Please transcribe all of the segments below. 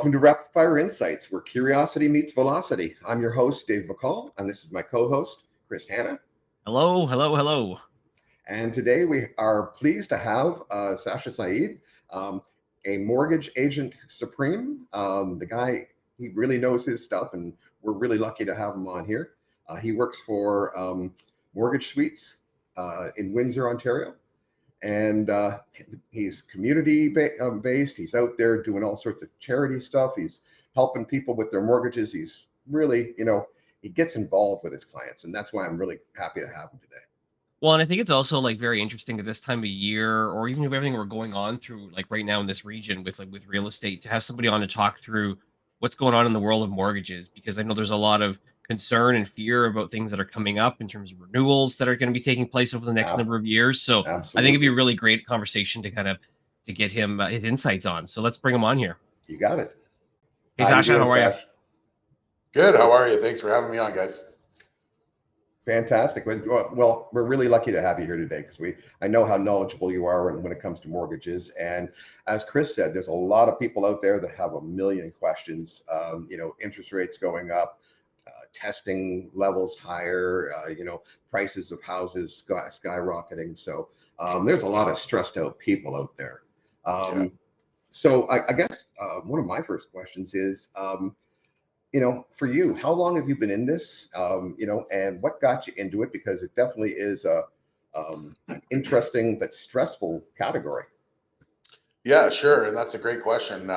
Welcome to Rapid Fire Insights, where curiosity meets velocity. I'm your host, Dave McCall, and this is my co-host, Chris Hanna. Hello, hello, hello. And today we are pleased to have Sasha Syed, a mortgage agent supreme. The guy, he really knows his stuff, and we're really lucky to have him on here. He works for Mortgage Suites in Windsor, Ontario. And he's based. He's out there doing all sorts of charity stuff. He's helping people with their mortgages. He's really, he gets involved with his clients, and that's why I'm really happy to have him today. Well, and I think it's also like very interesting at this time of year, or even with everything we're going on through, like right now in this region with real estate, to have somebody on to talk through what's going on in the world of mortgages, because I know there's a lot of concern and fear about things that are coming up in terms of renewals that are going to be taking place over the next number of years. So I think it'd be a really great conversation to to get him his insights on. So let's bring him on here. You got it. Hey, Sasha, how are you? Good. How are you? Thanks for having me on, guys. Fantastic. Well, we're really lucky to have you here today because I know how knowledgeable you are when it comes to mortgages. And as Chris said, there's a lot of people out there that have a million questions. Interest rates going up, testing levels higher, prices of houses skyrocketing. So there's a lot of stressed out people out there. So I guess one of my first questions is, for you, how long have you been in this, and what got you into it? Because it definitely is an interesting but stressful category. Yeah, sure. And that's a great question.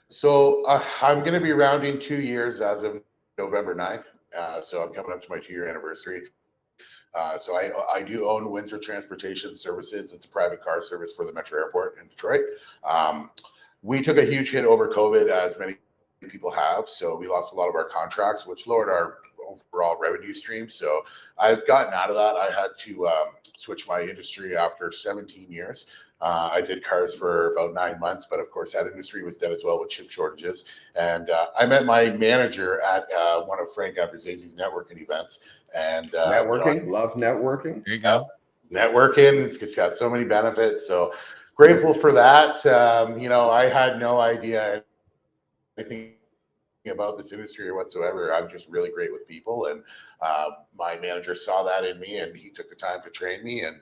So I'm going to be rounding 2 years as of November 9th. So I'm coming up to my 2-year anniversary. So I do own Windsor Transportation Services. It's a private car service for the Metro Airport in Detroit. We took a huge hit over COVID, as many people have. So we lost a lot of our contracts, which lowered our overall revenue stream. So I've gotten out of that. I had to switch my industry after 17 years. I did cars for about 9 months, but of course that industry was dead as well with chip shortages. And I met my manager at one of Frank Abruzzesi's networking events. And networking, love networking. There you go. Networking, it's got so many benefits. So grateful for that. I had no idea anything about this industry or whatsoever. I'm just really great with people, and my manager saw that in me, and he took the time to train me. And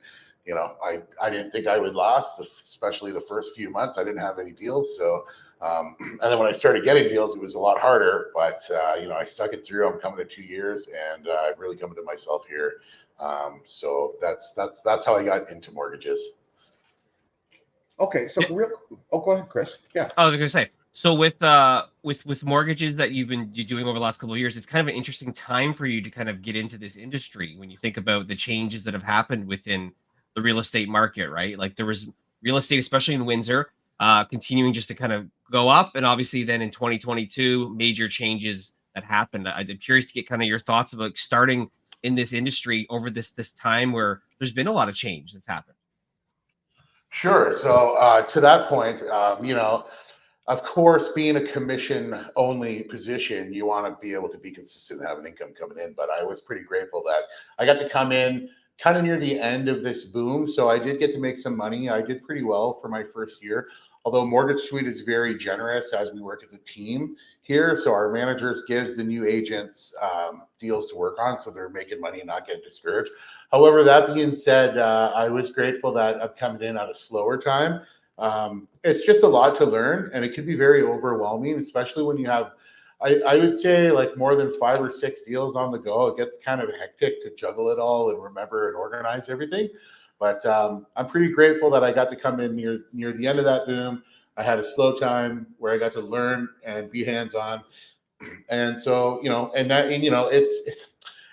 I didn't think I would last, especially the first few months. I didn't have any deals, so and then when I started getting deals, it was a lot harder. But I stuck it through. I'm coming to 2 years, and I've really come to myself here. So that's how I got into mortgages. Okay, so go ahead, Chris. Yeah, I was going to say. So with mortgages that you're doing over the last couple of years, it's kind of an interesting time for you to kind of get into this industry when you think about the changes that have happened within the real estate market, right? Like there was real estate, especially in Windsor, continuing just to kind of go up, and obviously then in 2022, major changes that happened. I'm curious to get kind of your thoughts about starting in this industry over this time where there's been a lot of change that's happened. Sure. So to that point, of course, being a commission-only position, you want to be able to be consistent and have an income coming in. But I was pretty grateful that I got to come in kind of near the end of this boom. So I did get to make some money. I did pretty well for my first year, although Mortgage Suite is very generous as we work as a team here. So our managers gives the new agents deals to work on, so they're making money and not getting discouraged. However, that being said, I was grateful that I'm coming in at a slower time. It's just a lot to learn, and it can be very overwhelming, especially when you have, I would say, like more than 5 or 6 deals on the go. It gets kind of hectic to juggle it all and remember and organize everything. But I'm pretty grateful that I got to come in near the end of that boom. I had a slow time where I got to learn and be hands-on. And so,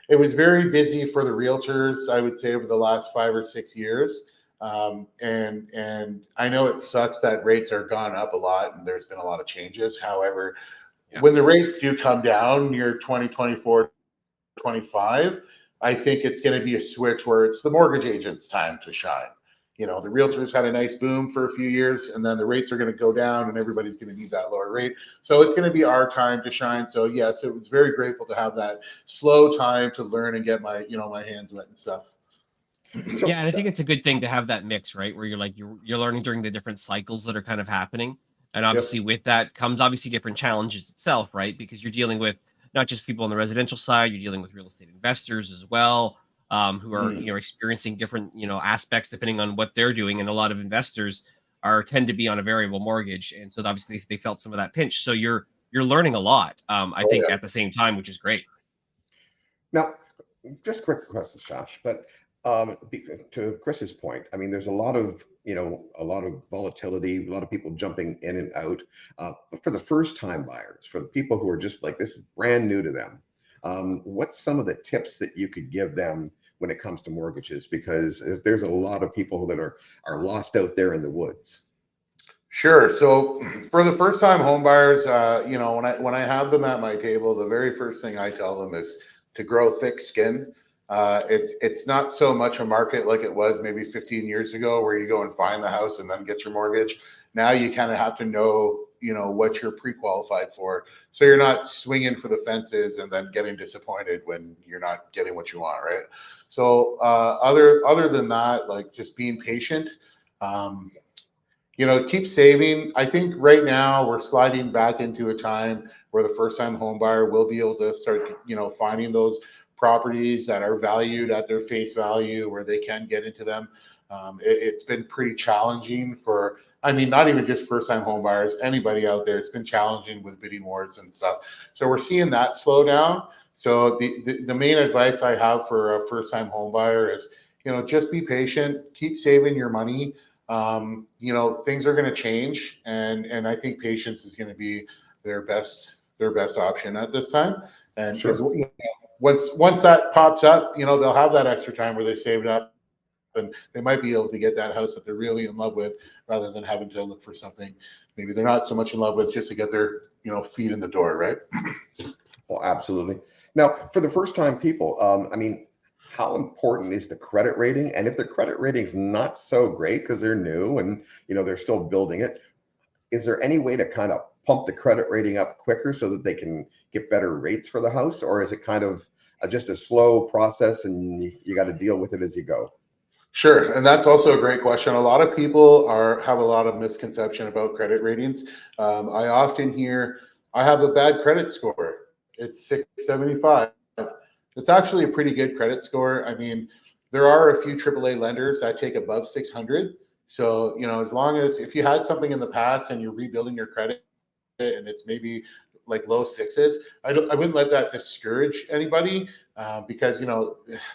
it was very busy for the realtors, I would say, over the last 5 or 6 years. And I know it sucks that rates are gone up a lot and there's been a lot of changes. However, when the rates do come down near 2024, 25, I think it's going to be a switch where it's the mortgage agent's time to shine. The realtors had a nice boom for a few years, and then the rates are going to go down and everybody's going to need that lower rate. So it's going to be our time to shine. So yes, it was very grateful to have that slow time to learn and get my hands wet and stuff. Yeah, and I think it's a good thing to have that mix, right? Where you're learning during the different cycles that are kind of happening. And obviously with that comes obviously different challenges itself, right? Because you're dealing with not just people on the residential side, you're dealing with real estate investors as well, who are, experiencing different, aspects depending on what they're doing. And a lot of investors tend to be on a variable mortgage. And so obviously they felt some of that pinch. So you're learning a lot, I Oh, think yeah. at the same time, which is great. Now, just quick question, Josh, but to Chris's point, I mean, there's a lot of volatility, a lot of people jumping in and out. But for the first time buyers, for the people who are just like, this is brand new to them, what's some of the tips that you could give them when it comes to mortgages? Because there's a lot of people that are lost out there in the woods. Sure. So for the first time home buyers, when I have them at my table, the very first thing I tell them is to grow thick skin. It's not so much a market like it was maybe 15 years ago, where you go and find the house and then get your mortgage. Now you kind of have to know, what you're pre-qualified for, so you're not swinging for the fences and then getting disappointed when you're not getting what you want, right? So other than that, like, just being patient. Keep saving. I think right now we're sliding back into a time where the first time home buyer will be able to start, finding those properties that are valued at their face value, where they can get into them. It's been pretty challenging for, not even just first time home buyers, anybody out there. It's been challenging with bidding wars and stuff. So we're seeing that slow down. So the main advice I have for a first time home buyer is, just be patient, keep saving your money. Things are going to change, and I think patience is going to be their best option at this time. And Sure. once that pops up, they'll have that extra time where they saved up, and they might be able to get that house that they're really in love with, rather than having to look for something maybe they're not so much in love with, just to get their feet in the door, right? Well, absolutely. Now, for the first time people, how important is the credit rating? And if the credit rating is not so great because they're new and they're still building it, is there any way to kind of pump the credit rating up quicker so that they can get better rates for the house? Or is it kind of just a slow process and you got to deal with it as you go? Sure, and that's also a great question. A lot of people have a lot of misconception about credit ratings. I often hear, I have a bad credit score. It's 675. It's actually a pretty good credit score. There are a few AAA lenders that take above 600. So, as long as, if you had something in the past and you're rebuilding your credit and it's maybe like low sixes, I wouldn't let that discourage anybody, because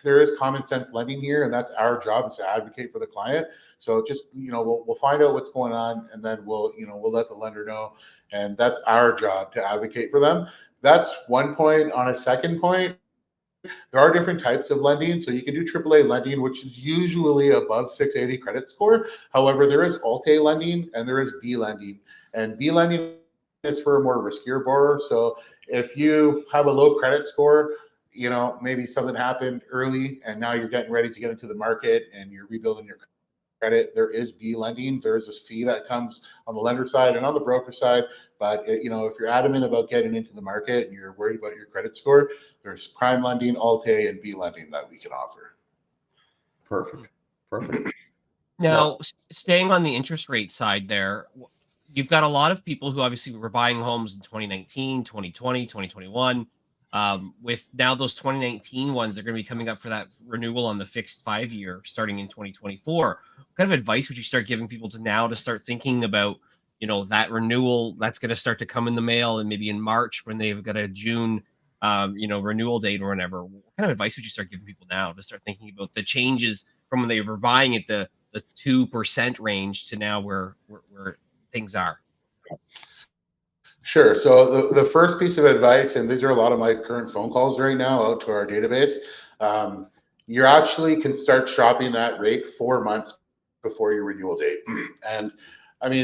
there is common sense lending here, and that's our job, is to advocate for the client. So just we'll find out what's going on, and then we'll let the lender know, and that's our job to advocate for them. That's one point. On a second point, there are different types of lending. So you can do AAA lending, which is usually above 680 credit score. However, there is Alt-A lending and there is B lending. And B lending is for a more riskier borrower. So if you have a low credit score, maybe something happened early and now you're getting ready to get into the market and you're rebuilding your credit, there is B lending. There is this fee that comes on the lender side and on the broker side. But if you're adamant about getting into the market and you're worried about your credit score, there's prime lending, Alt-A, and B lending that we can offer. Perfect. Now, staying on the interest rate side there, you've got a lot of people who obviously were buying homes in 2019, 2020, 2021. With now those 2019 ones, they're going to be coming up for that renewal on the fixed 5-year starting in 2024. What kind of advice would you start giving people to start thinking about, that renewal that's going to start to come in the mail, and maybe in March when they've got a June, renewal date or whatever? What kind of advice would you start giving people now to start thinking about the changes from when they were buying at the 2% range to now where things are? Sure. So the first piece of advice, and these are a lot of my current phone calls right now out to our database, you actually can start shopping that rate 4 months before your renewal date. And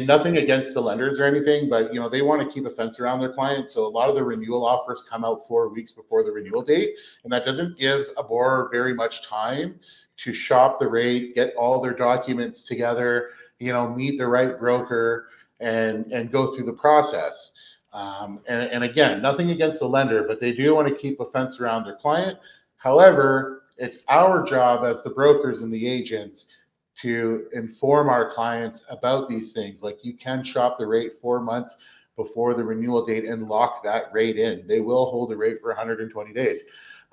nothing against the lenders or anything, but they want to keep a fence around their clients. So a lot of the renewal offers come out 4 weeks before the renewal date, and that doesn't give a borrower very much time to shop the rate, get all their documents together, meet the right broker, and go through the process. And again, nothing against the lender, but they do want to keep a fence around their client. However, it's our job as the brokers and the agents to inform our clients about these things. Like, you can shop the rate 4 months before the renewal date and lock that rate in. They will hold the rate for 120 days.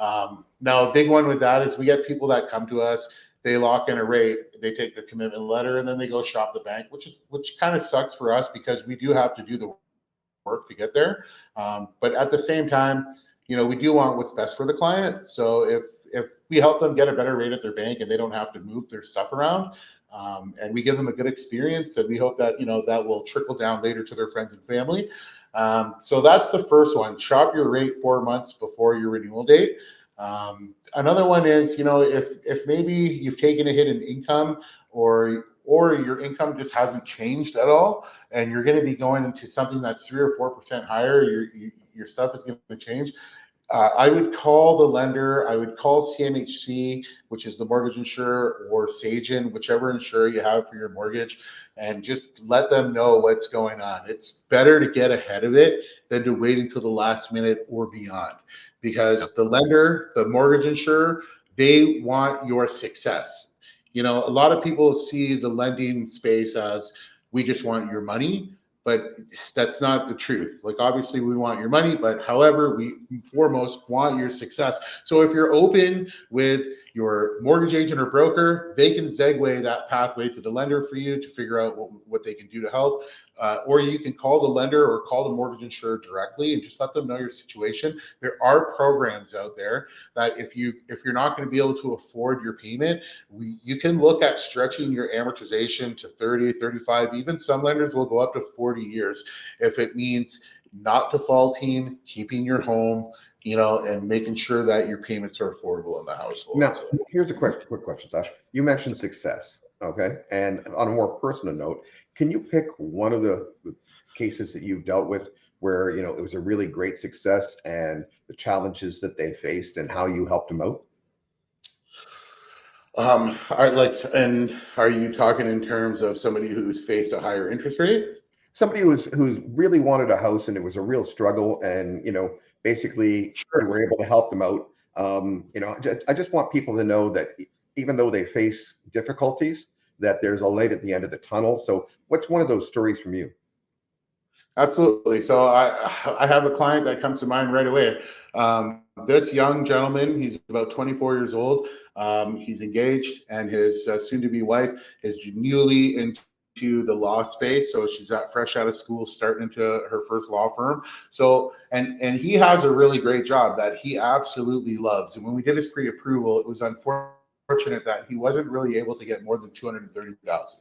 Now, a big one with that is we get people that come to us, they lock in a rate, they take their commitment letter, and then they go shop the bank, which kind of sucks for us because we do have to do the work to get there. But at the same time, we do want what's best for the client. So if we help them get a better rate at their bank and they don't have to move their stuff around, and we give them a good experience, and we hope that that will trickle down later to their friends and family. So that's the first one. Shop your rate 4 months before your renewal date. Another one is, if maybe you've taken a hit in income, or your income just hasn't changed at all, and you're going to be going into something that's 3 or 4% higher, your stuff is going to change. I would call the lender. I would call CMHC, which is the mortgage insurer, or Sagen, whichever insurer you have for your mortgage, and just let them know what's going on. It's better to get ahead of it than to wait until the last minute or beyond, because the lender, the mortgage insurer, they want your success. A lot of people see the lending space as, we just want your money, but that's not the truth. Like, obviously we want your money, but however, we foremost want your success. So if you're open with your mortgage agent or broker, they can segue that pathway to the lender for you to figure out what they can do to help. Or you can call the lender or call the mortgage insurer directly and just let them know your situation. There are programs out there that if you're not going to be able to afford your payment, you can look at stretching your amortization to 30, 35, even some lenders will go up to 40 years if it means not defaulting, keeping your home, and making sure that your payments are affordable in the household. Now, here's a quick question, Sasha. You mentioned success, okay? And on a more personal note, can you pick one of the cases that you've dealt with where, it was a really great success, and the challenges that they faced and how you helped them out? And are you talking in terms of somebody who's faced a higher interest rate? Somebody who's really wanted a house and it was a real struggle, and basically you were able to help them out. I just want people to know that even though they face difficulties, that there's a light at the end of the tunnel. So what's one of those stories from you? Absolutely. So I have a client that comes to mind right away. This young gentleman, he's about 24 years old. He's engaged, and his soon-to-be wife is newly into the law space. So she's fresh out of school, starting into her first law firm. So, and he has a really great job that he absolutely loves. And when we did his pre-approval, it was unfortunate that he wasn't really able to get more than $230,000.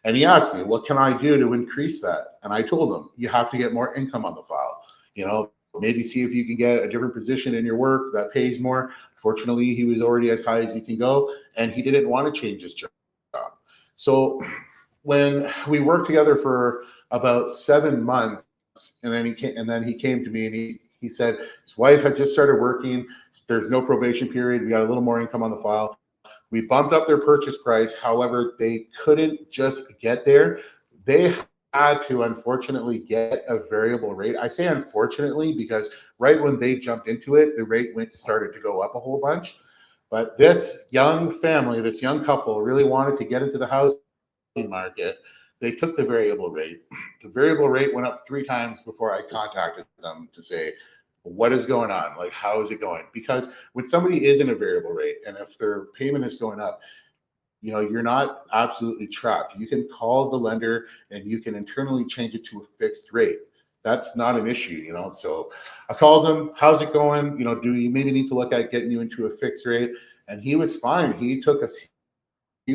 And he asked me, what can I do to increase that? And I told him, you have to get more income on the file. Maybe see if you can get a different position in your work that pays more. Fortunately, he was already as high as he can go, and he didn't want to change his job. So when we worked together for about 7 months, and then he came to me, and he said his wife had just started working. There's no probation period. We got a little more income on the file. We bumped up their purchase price. However, they couldn't just get there. They had to, unfortunately, get a variable rate. I say unfortunately because right when they jumped into it, the rate started to go up a whole bunch. But this young family, this young couple, really wanted to get into the housing market. They took the variable rate. The variable rate went up 3 times before I contacted them to say, what is going on? Like, how is it going? Because when somebody is in a variable rate, and if their payment is going up, you're not absolutely trapped. You can call the lender and you can internally change it to a fixed rate. That's not an issue, So I called him, how's it going? Do you maybe need to look at getting you into a fixed rate? And he was fine. He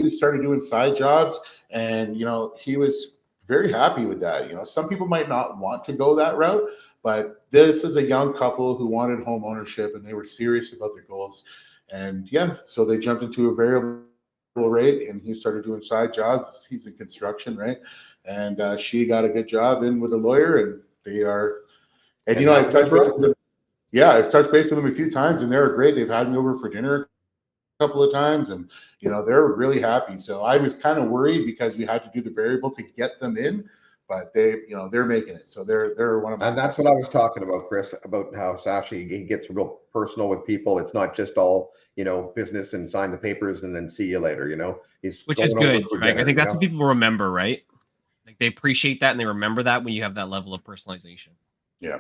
started doing side jobs, and, he was very happy with that. Some people might not want to go that route, but this is a young couple who wanted home ownership, and they were serious about their goals. And so they jumped into a variable rate, and he started doing side jobs. He's in construction, right? And she got a good job in with a lawyer, and they are. And I've touched base with them. Yeah, I've touched base with them a few times, and they're great. They've had me over for dinner a couple of times, and they're really happy. So I was kind of worried because we had to do the variable to get them in, but they're making it. So they're one of my. And that's what I was talking about, Chris, about how Sasha, he gets real personal with people. It's not just all, business and sign the papers and then see you later, he's Which going is over good, for right? dinner, I think that's what people remember, right? Like they appreciate that and they remember that when you have that level of personalization. Yeah.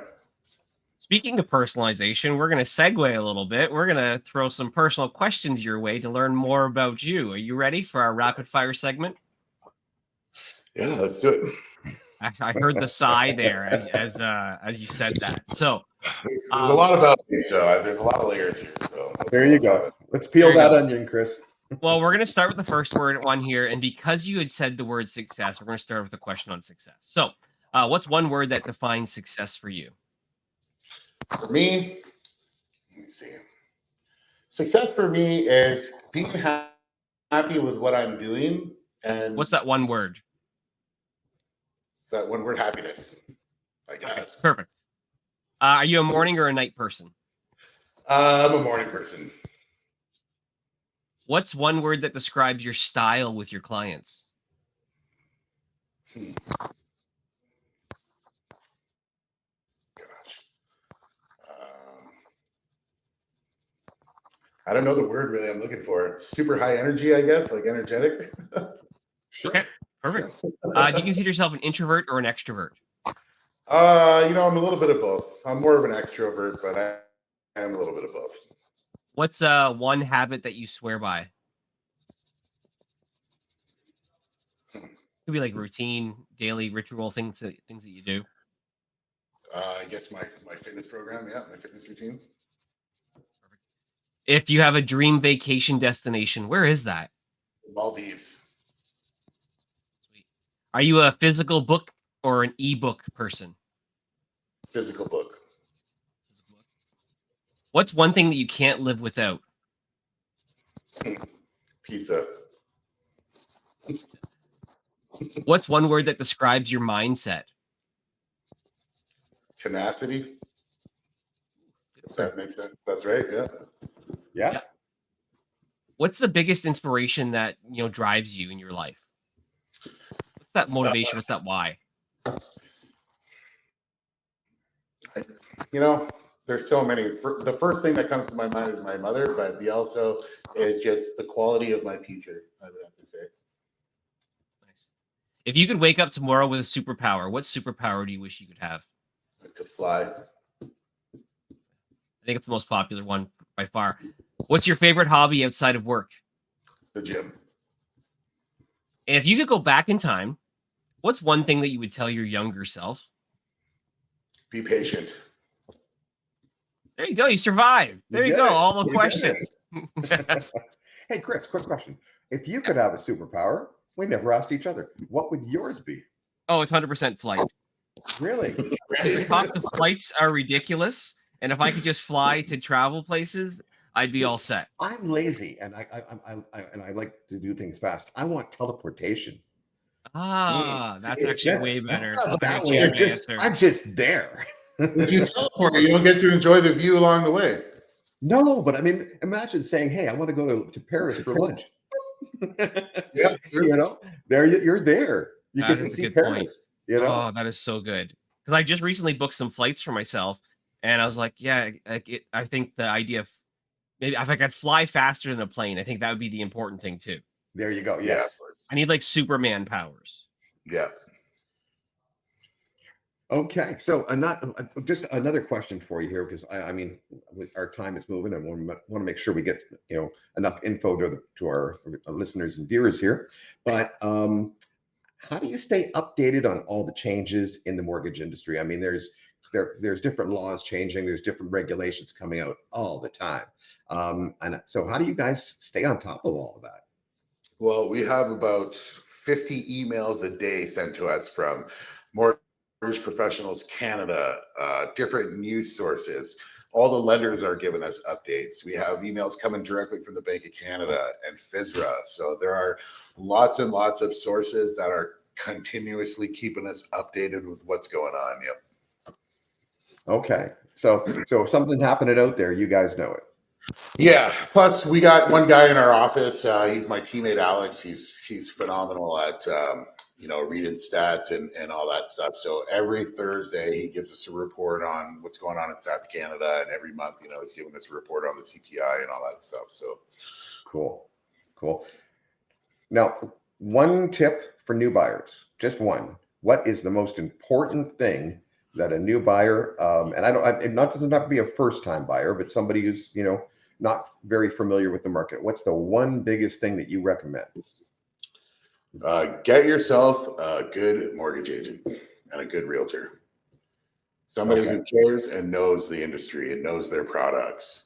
Speaking of personalization, we're going to segue a little bit. We're going to throw some personal questions your way to learn more about you. Are you ready for our rapid fire segment? Yeah, let's do it. I heard the sigh there as you said that. So there's a lot about me, so there's a lot of layers here. So there you go. Let's peel that onion, Chris. Well, we're going to start with the first one here. And because you had said the word success, we're going to start with a question on success. So what's one word that defines success for you? For me, let me see. Success for me is being happy with what I'm doing. And what's that one word? It's that one word, happiness, I guess. Okay, perfect. Are you a morning or a night person? I'm a morning person. What's one word that describes your style with your clients? I don't know the word really I'm looking for. Super high energy, I guess, like energetic. Sure. Okay, perfect. Do you consider yourself an introvert or an extrovert? I'm a little bit of both. I'm more of an extrovert, but I am a little bit of both. What's one habit that you swear by? Could be like routine, daily ritual things that you do. I guess my fitness program, my fitness routine. Perfect. If you have a dream vacation destination, where is that? Maldives. Sweet. Are you a physical book or an ebook person? Physical book. What's one thing that you can't live without? Pizza. What's one word that describes your mindset? Tenacity. If that makes sense. That's right. Yeah. What's the biggest inspiration that drives you in your life? What's that motivation? What's that why? There's so many. The first thing that comes to my mind is my mother, but the also is just the quality of my future, I would have to say. Nice. If you could wake up tomorrow with a superpower, what superpower do you wish you could have? To fly. I think it's the most popular one by far. What's your favorite hobby outside of work? The gym. And if you could go back in time, what's one thing that you would tell your younger self? Be patient. There you go. You survived. There you go. All the questions. Hey, Chris, quick question. If you could have a superpower, we never asked each other, what would yours be? Oh, it's 100% flight. Really? The cost of flights are ridiculous. And if I could just fly to travel places, I'd be all set. I'm lazy and I like to do things fast. I want teleportation. That's actually way better. That way I'm just there. If you teleport, you don't get to enjoy the view along the way. No, but I mean, imagine saying, "Hey, I want to go to Paris for lunch." Yeah, sure. You're there. You get to see Paris. Oh, that is so good. Because I just recently booked some flights for myself, and I was like, I think the idea of maybe if I could fly faster than a plane, I think that would be the important thing too. There you go. Yes. I need like Superman powers. Yeah. Okay, so just another question for you here, because I mean, our time is moving, and we want to make sure we get enough info to our listeners and viewers here. But how do you stay updated on all the changes in the mortgage industry? I mean, there's different laws changing, there's different regulations coming out all the time, and so how do you guys stay on top of all of that? Well, we have about 50 emails a day sent to us from Mortgage Professionals Canada, different news sources. All the lenders are giving us updates. We have emails coming directly from the Bank of Canada and FSRA. So there are lots and lots of sources that are continuously keeping us updated with what's going on. Yep. Okay. So if something happened out there, you guys know it. Yeah. Plus, we got one guy in our office. He's my teammate, Alex. He's phenomenal at reading stats and all that stuff. So every Thursday he gives us a report on what's going on in Stats Canada, and every month, he's giving us a report on the CPI and all that stuff. So cool. Now, one tip for new buyers, just one. What is the most important thing that a new buyer, and it doesn't have to be a first-time buyer, but somebody who's not very familiar with the market, what's the one biggest thing that you recommend? Get yourself a good mortgage agent and a good realtor. Somebody who cares and knows the industry and knows their products.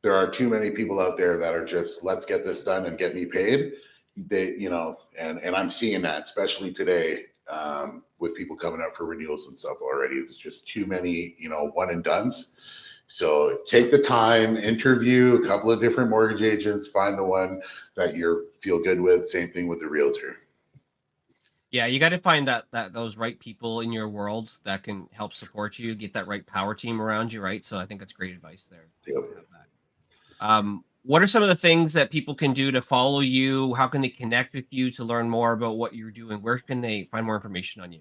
There are too many people out there that are just, let's get this done and get me paid. And I'm seeing that, especially today, with people coming up for renewals and stuff already. There's just too many, one and dones. So take the time, interview a couple of different mortgage agents, find the one that you feel good with. Same thing with the realtor. Yeah, you got to find those right people in your world that can help support you, get that right power team around you, right? So I think that's great advice there. Yep. What are some of the things that people can do to follow you? How can they connect with you to learn more about what you're doing? Where can they find more information on you?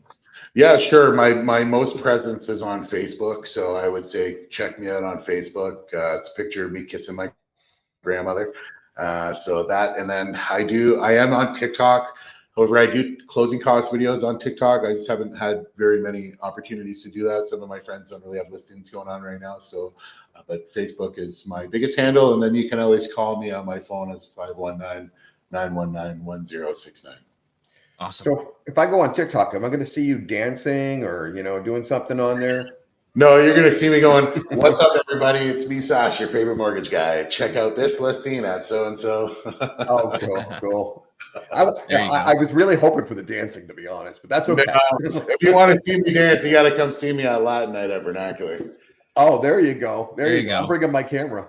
Yeah, sure. My most presence is on Facebook. So I would say check me out on Facebook. It's a picture of me kissing my grandmother. So that, and then I am on TikTok. However, I do closing cost videos on TikTok. I just haven't had very many opportunities to do that. Some of my friends don't really have listings going on right now. So, but Facebook is my biggest handle. And then you can always call me on my phone as 519-919-1069. Awesome. So if I go on TikTok, am I going to see you dancing or, doing something on there? No, you're going to see me going, what's up, everybody? It's me, Sasha, your favorite mortgage guy. Check out this listing at so-and-so. Oh, cool. I was really hoping for the dancing, to be honest, but that's okay. If you want to see me dance, you got to come see me at Latin Night at Vernacular. Oh, there you go. There you go. I'm bringing my camera.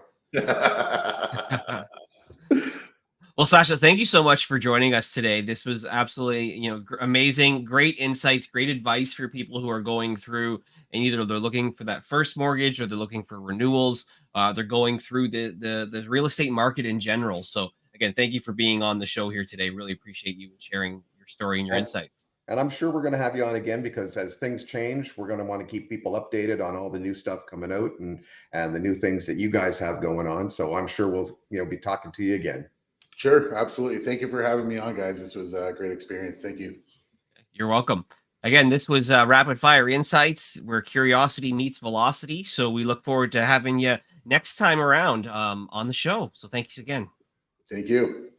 Well, Sasha, thank you so much for joining us today. This was absolutely, amazing, great insights, great advice for people who are going through, and either they're looking for that first mortgage or they're looking for renewals. They're going through the real estate market in general. So again, thank you for being on the show here today. Really appreciate you sharing your story and your insights. And I'm sure we're going to have you on again, because as things change, we're going to want to keep people updated on all the new stuff coming out and the new things that you guys have going on. So I'm sure we'll be talking to you again. Sure, absolutely. Thank you for having me on, guys. This was a great experience. Thank you. You're welcome. Again, this was Rapid Fire Insights, where curiosity meets velocity. So we look forward to having you next time around on the show. So thanks again. Thank you.